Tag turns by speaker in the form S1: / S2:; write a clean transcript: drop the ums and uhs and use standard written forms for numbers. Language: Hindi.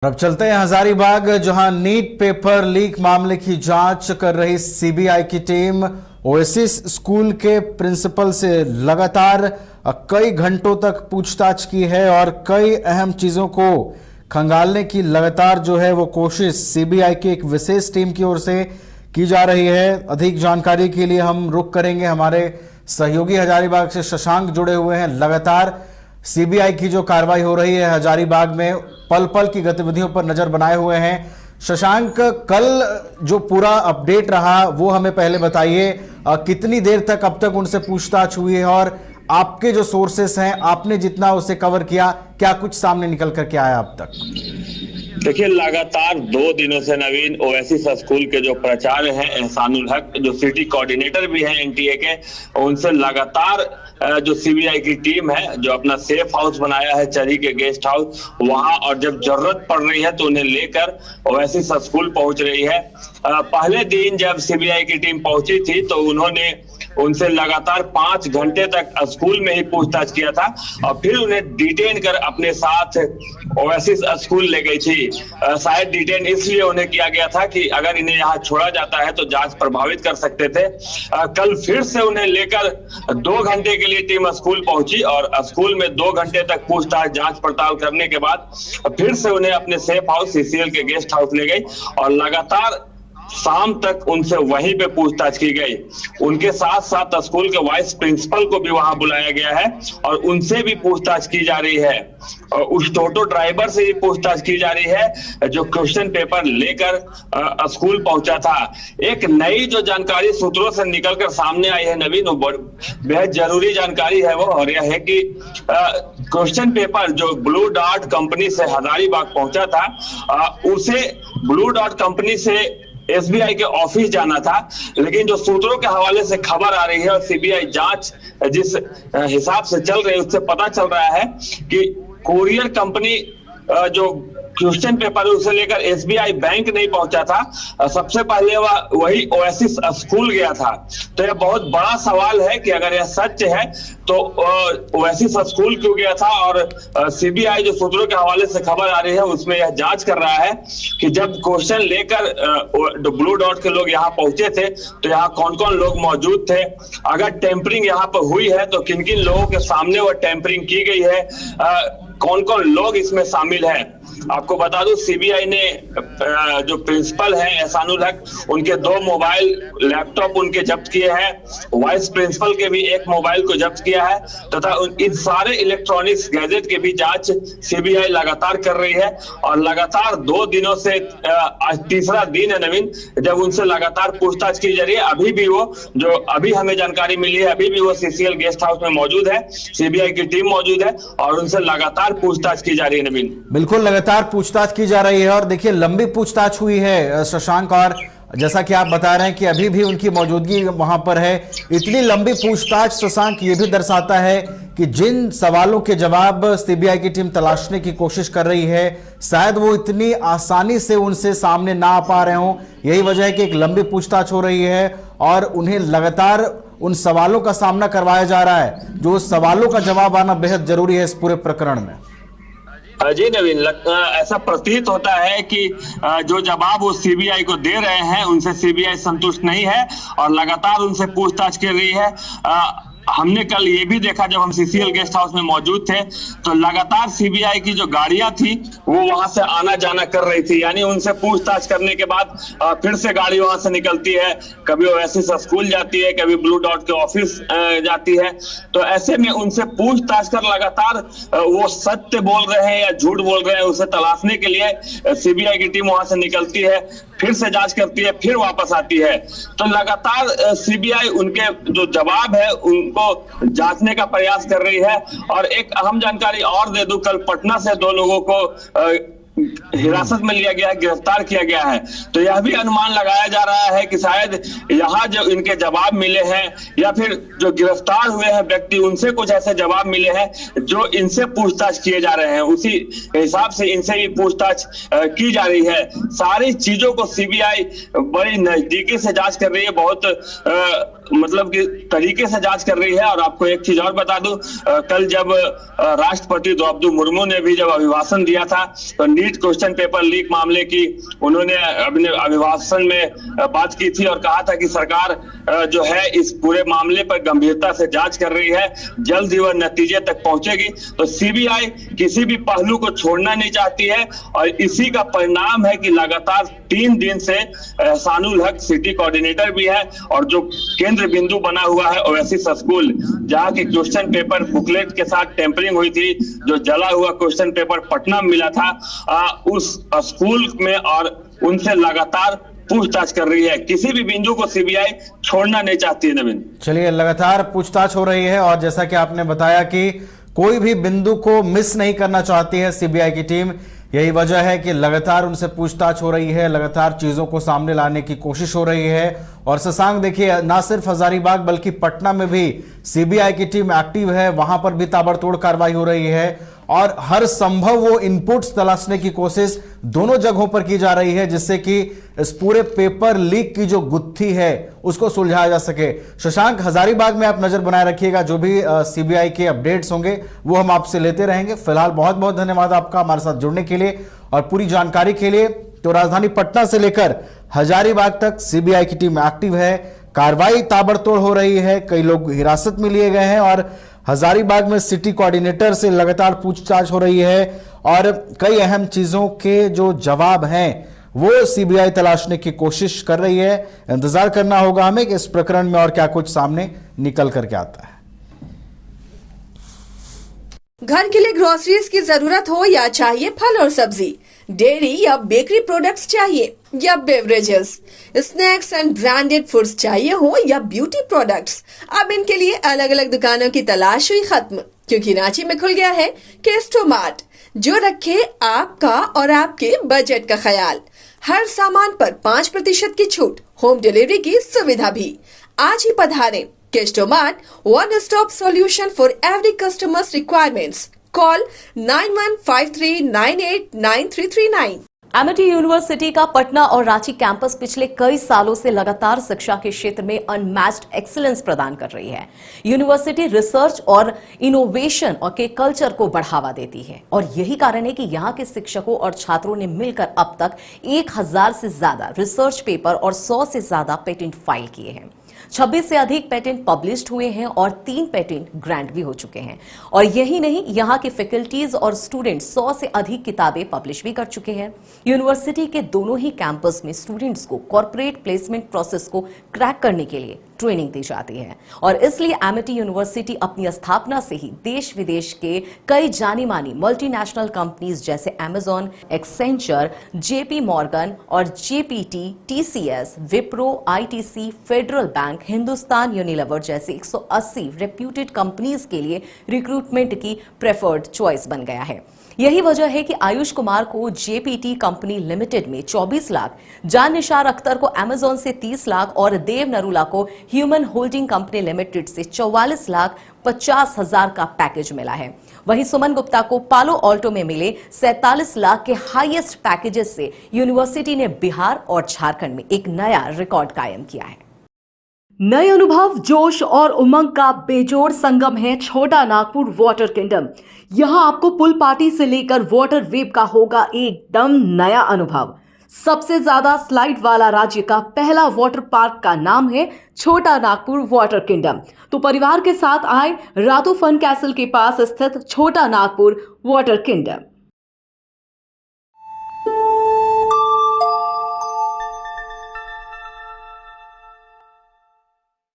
S1: अब चलते हैं हजारीबाग, जहां नीट पेपर लीक मामले की जांच कर रही सीबीआई की टीम ओएसिस स्कूल के प्रिंसिपल से लगातार कई घंटों तक पूछताछ की है और कई अहम चीजों को खंगालने की लगातार जो है वो कोशिश सीबीआई की एक विशेष टीम की ओर से की जा रही है। अधिक जानकारी के लिए हम रुख करेंगे, हमारे सहयोगी हजारीबाग से शशांक जुड़े हुए हैं। लगातार सीबीआई की जो कार्रवाई हो रही है हजारीबाग में, पल पल की गतिविधियों पर नजर बनाए हुए हैं। शशांक, कल जो पूरा अपडेट रहा वो हमें पहले बताइए, कितनी देर तक अब तक उनसे पूछताछ हुई है और आपके जो सोर्सेस हैं, आपने जितना उसे कवर किया, क्या कुछ सामने निकल कर के आया अब तक?
S2: देखिए, लगातार 2 दिनों से नवीन ओएसिस स्कूल के जो प्राचार्य हैं एहसानुल हक, जो सिटी कोऑर्डिनेटर भी हैं एनटीए के, उनसे लगातार जो सीबीआई की टीम है जो अपना सेफ हाउस बनाया है चरी के गेस्ट हाउस, वहां और जब जरूरत पड़ रही है तो उन्हें लेकर ओएसिस स्कूल पहुंच रही है। पहले दिन जब सीबीआई की टीम पहुंची थी तो उन्होंने उनसे लगातार 5 घंटे तक स्कूल में ही पूछताछ किया था और फिर उन्हें डिटेन कर अपने साथ ओएसिस स्कूल ले गई थी। शायद डिटेन इसलिए उन्हें किया गया था कि अगर इन्हें यहाँ छोड़ा जाता है तो जांच प्रभावित कर सकते थे। कल फिर से उन्हें लेकर 2 घंटे के लिए टीम स्कूल पहुंची और स्कूल में 2 घंटे तक पूछताछ जांच पड़ताल करने के बाद फिर से उन्हें अपने सेफ हाउस सीसीएल के गेस्ट हाउस ले गई और लगातार शाम तक उनसे वहीं पे पूछताछ की गई। उनके साथ साथ स्कूल के वाइस प्रिंसिपल को भी वहां बुलाया गया है और उनसे भी पूछताछ की जा रही है। और उस टोटो ड्राइवर से भी पूछताछ की जा रही है जो क्वेश्चन पेपर लेकर स्कूल पहुंचा था। एक नई जो जानकारी सूत्रों से निकलकर सामने आई है नवीन, बेहद जरूरी जानकारी है वो, और यह है कि क्वेश्चन पेपर जो ब्लू डॉट कंपनी से हजारीबाग पहुंचा था, उसे ब्लू डॉट कंपनी से एसबीआई के ऑफिस जाना था, लेकिन जो सूत्रों के हवाले से खबर आ रही है और सीबीआई जांच जिस हिसाब से चल रही है उससे पता चल रहा है कि कुरियर कंपनी जो क्वेश्चन पेपर उसे लेकर एसबीआई बैंक नहीं पहुंचा था, सबसे पहले वही ओएसिस स्कूल गया था। तो यह बहुत बड़ा सवाल है कि अगर यह सच है तो ओएसिस स्कूल क्यों गया था। और सीबीआई जो सूत्रों के हवाले से खबर आ रही है उसमें यह जांच कर रहा है कि जब क्वेश्चन लेकर ब्लू डॉट के लोग यहाँ पहुंचे थे तो यहाँ कौन कौन लोग मौजूद थे, अगर टेम्परिंग यहाँ पर हुई है तो किन किन लोगों के सामने वह टेम्परिंग की गई है, कौन कौन लोग इसमें शामिल हैं। आपको बता दूं, सीबीआई ने जो प्रिंसिपल हैं एहसानुल हक, उनके 2 मोबाइल लैपटॉप उनके जब्त किए हैं, वाइस प्रिंसिपल के भी 1 मोबाइल को जब्त किया है तथा इन सारे इलेक्ट्रॉनिक्स गैजेट के भी जांच सीबीआई लगातार कर रही है। और लगातार 2 दिनों से आज तीसरा दिन है नवीन, जब उनसे लगातार पूछताछ की जा रही है। अभी भी वो, जो अभी हमें जानकारी मिली है, अभी भी वो सीसीएल गेस्ट हाउस में मौजूद है, सीबीआई की टीम मौजूद है और उनसे लगातार पूछताछ की जा रही है नवीन।
S1: बिल्कुल, लगातार पूछताछ की जा रही है और देखिए लंबी पूछताछ हुई है शशांक, और जैसा कि आप बता रहे हैं कि अभी भी उनकी मौजूदगी वहां पर है। इतनी लंबी पूछताछ शशांक ये भी दर्शाता है कि जिन सवालों के जवाब सीबीआई की टीम तलाशने की कोशिश कर रही है, शायद वो इतनी आसानी से उनसे सामने ना आ पा रहे हों। यही वजह है कि एक लंबी पूछताछ हो रही है और उन्हें लगातार उन सवालों का सामना करवाया जा रहा है, जो सवालों का जवाब आना बेहद जरूरी है इस पूरे प्रकरण में।
S2: जी नवीन, ऐसा प्रतीत होता है कि जो जवाब वो सीबीआई को दे रहे हैं उनसे सीबीआई संतुष्ट नहीं है और लगातार उनसे पूछताछ कर रही है। हमने कल ये भी देखा, जब हम सीसीएल गेस्ट हाउस में मौजूद थे तो लगातार सीबीआई की जो गाड़ियां थी वो वहां से आना जाना कर रही थी, यानी उनसे पूछताछ करने के बाद फिर से गाड़ी वहां से निकलती है, कभी ओएसिस स्कूल जाती है, कभी ब्लू डॉट के ऑफिस जाती है। तो ऐसे में उनसे पूछताछ कर लगातार वो सत्य बोल रहे हैं या झूठ बोल रहे हैं उसे तलाशने के लिए सीबीआई की टीम वहां से निकलती है, फिर से जांच करती है, फिर वापस आती है। तो लगातार सीबीआई उनके जो जवाब है उनको जांचने का प्रयास कर रही है। और एक अहम जानकारी और दे दूं, कल पटना से 2 लोगों को हिरासत में लिया गया है, गिरफ्तार किया गया है। तो यह भी अनुमान लगाया जा रहा है कि शायद यहाँ जो इनके जवाब मिले हैं या फिर जो गिरफ्तार हुए हैं व्यक्ति उनसे कुछ ऐसे जवाब मिले हैं जो इनसे पूछताछ किए जा रहे हैं, उसी हिसाब से इनसे भी पूछताछ की जा रही है। सारी चीजों को सीबीआई बड़ी नजदीकी से जांच कर रही है, बहुत मतलब कि तरीके से जांच कर रही है। और आपको एक चीज और बता दूं, कल जब राष्ट्रपति द्रौपदी मुर्मू ने भी जब अभिभाषण दिया था तो नीट क्वेश्चन पेपर लीक मामले की उन्होंने अपने अभिभाषण में बात की थी और कहा था कि सरकार जो है इस पूरे मामले पर गंभीरता से जांच कर रही है, जल्द ही वह नतीजे तक पहुंचेगी। तो सीबीआई किसी भी पहलू को छोड़ना नहीं चाहती है और इसी का परिणाम है कि लगातार 3 दिन से एहसानुल हक सिटी कोऑर्डिनेटर भी है और जो केंद्र बिंदु बना हुआ है ओएसिस स्कूल, जहां के क्वेश्चन पेपर बुकलेट के साथ टेम्परिंग हुई थी, जो जला हुआ क्वेश्चन पेपर पटना में मिला था, उस स्कूल में और उनसे लगातार पूछताछ कर रही है। किसी भी बिंदु को सीबीआई छोड़ना नहीं चाहती है। नवीन,
S1: चलिए, लगातार पूछताछ हो रही है और जैसा कि आपने बताया कि कोई भी बिंदु को मिस नहीं करना चाहती है सीबीआई की टीम। यही वजह है कि लगातार उनसे पूछताछ हो रही है, लगातार चीजों को सामने लाने की कोशिश हो रही है। और शशांक, देखिए, ना सिर्फ हजारीबाग बल्कि पटना में भी सीबीआई की टीम एक्टिव है, वहां पर भी ताबड़तोड़ कार्रवाई हो रही है और हर संभव वो इनपुट्स तलाशने की कोशिश दोनों जगहों पर की जा रही है, जिससे कि इस पूरे पेपर लीक की जो गुत्थी है उसको सुलझाया जा सके। शशांक, हजारीबाग में आप नजर बनाए रखिएगा, जो भी सीबीआई के अपडेट्स होंगे वो हम आपसे लेते रहेंगे। फिलहाल बहुत बहुत धन्यवाद आपका हमारे साथ जुड़ने के लिए और पूरी जानकारी के लिए। तो राजधानी पटना से लेकर हजारीबाग तक सीबीआई की टीम एक्टिव है, कार्रवाई ताबड़तोड़ हो रही है, कई लोग हिरासत में लिए गए हैं और हजारीबाग में सिटी कोऑर्डिनेटर से लगातार पूछताछ हो रही है और कई अहम चीजों के जो जवाब हैं वो सीबीआई तलाशने की कोशिश कर रही है। इंतजार करना होगा हमें कि इस प्रकरण में और क्या कुछ सामने निकल करके आता है।
S3: घर के लिए ग्रोसरीज की जरूरत हो या चाहिए फल और सब्जी, डेयरी या बेकरी प्रोडक्ट्स चाहिए या beverages, snacks and branded foods चाहिए हो या ब्यूटी प्रोडक्ट्स, अब इनके लिए अलग अलग दुकानों की तलाश हुई खत्म, क्योंकि रांची में खुल गया है केस्टोमार्ट, जो रखे आपका और आपके बजट का ख्याल। हर सामान पर 5% की छूट, होम डिलीवरी की सुविधा भी। आज ही पधारें Kestomart, one stop solution for every customers requirements. Call 9153989339।
S4: Amity university का पटना और रांची कैंपस पिछले कई सालों से लगातार शिक्षा के क्षेत्र में अनमैच्ड एक्सीलेंस प्रदान कर रही है। यूनिवर्सिटी रिसर्च और इनोवेशन और के कल्चर को बढ़ावा देती है और यही कारण है कि यहाँ के शिक्षकों और छात्रों ने मिलकर अब तक 1000 से ज्यादा रिसर्च पेपर और 100 से ज्यादा पेटेंट फाइल किए हैं। 26 से अधिक पेटेंट पब्लिश्ड हुए हैं और 3 पेटेंट ग्रांट भी हो चुके हैं। और यही नहीं, यहाँ के फैकल्टीज और स्टूडेंट 100 से अधिक किताबें पब्लिश भी कर चुके हैं। यूनिवर्सिटी के दोनों ही कैंपस में स्टूडेंट्स को कॉर्पोरेट प्लेसमेंट प्रोसेस को क्रैक करने के लिए ट्रेनिंग दी जाती है और इसलिए एमिटी यूनिवर्सिटी अपनी स्थापना से ही देश विदेश के कई जानी मानी मल्टीनेशनल कंपनीज जैसे अमेजॉन, एक्सेंचर, जेपी मॉर्गन और GPT, TCS, Wipro, ITC, federal bank, Hindustan Unilever जैसे 180 रेप्यूटेड कंपनीज के लिए रिक्रूटमेंट की प्रेफर्ड चॉइस बन गया है। यही वजह है कि आयुष कुमार को जेपीटी कंपनी लिमिटेड में 24 लाख, जान निसार अख्तर को अमेजॉन से 30 लाख और देव नरूला को ह्यूमन होल्डिंग कंपनी लिमिटेड से 44,50,000 का पैकेज मिला है। वहीं सुमन गुप्ता को पालो ऑल्टो में मिले 47 लाख के हाईएस्ट पैकेजेस से यूनिवर्सिटी ने बिहार और झारखंड में एक नया रिकॉर्ड कायम किया है। नए अनुभव, जोश और उमंग का बेजोड़ संगम है छोटा नागपुर वाटर किंगडम। यहां आपको पुल पार्टी से लेकर वाटर वेव का होगा एकदम नया अनुभव। सबसे ज्यादा स्लाइड वाला राज्य का पहला वाटर पार्क का नाम है छोटा नागपुर वाटर किंगडम। तो परिवार के साथ आए रातू फन कैसल के पास स्थित छोटा नागपुर वाटर किंगडम।